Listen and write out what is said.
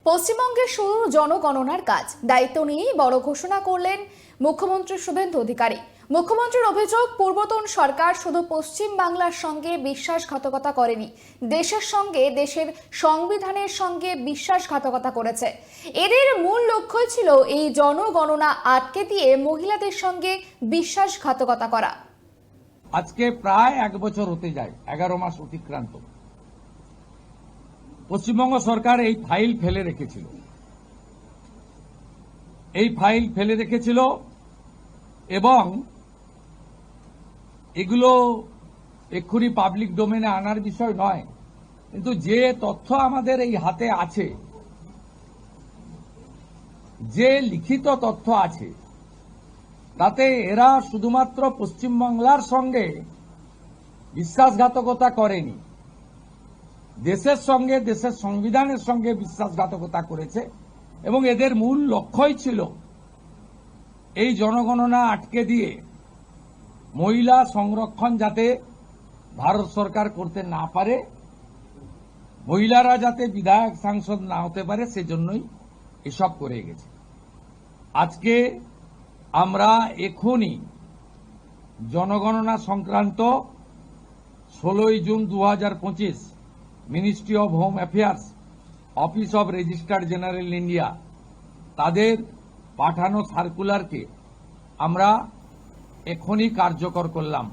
পশ্চিমবঙ্গে শুরু জনগণনার কাজ। দায়িত্ব নিয়েই বড় ঘোষণা করলেন মুখ্যমন্ত্রী শুভেন্দু অধিকারী। মুখ্যমন্ত্রীর অভিযোগ, পূর্বতন সরকার শুধু পশ্চিম বাংলার সঙ্গে বিশ্বাসঘাতকতা করেনি, দেশের সঙ্গে, দেশের সংবিধানের সঙ্গে বিশ্বাসঘাতকতা করেছে। এদের মূল লক্ষ্য ছিল এই জনগণনা আটকে দিয়ে মহিলাদের সঙ্গে বিশ্বাসঘাতকতা করা। আজকে প্রায় 1 বছর হতে যায়, 11 মাস অতিক্রান্ত। পশ্চিমবঙ্গ সরকার এই ফাইল ফেলে রেখেছিল এবং এগুলো এক্ষুনি পাবলিক ডোমেনে আনার বিষয় নয়, কিন্তু যে তথ্য আমাদের এই হাতে আছে, যে লিখিত তথ্য আছে, তাতে এরা শুধুমাত্র পশ্চিমবাংলার সঙ্গে বিশ্বাসঘাতকতা করেনি, দেশের সঙ্গে, দেশের সংবিধানের সঙ্গে বিশ্বাসঘাতকতা করেছে। এবং এদের মূল লক্ষ্যই ছিল এই জনগণনা আটকে দিয়ে মহিলা সংরক্ষণ যাতে ভারত সরকার করতে না পারে, মহিলারা যাতে বিধায়ক সাংসদ না হতে পারে, সেজন্যই এসব করে গেছে। আজকে আমরা এখনই জনগণনা সংক্রান্ত 16 June 2025 ministry of home affairs, office of registrar general India, তাদের পাঠানো সার্কুলারকে আমরা এখনই কার্যকর করলাম।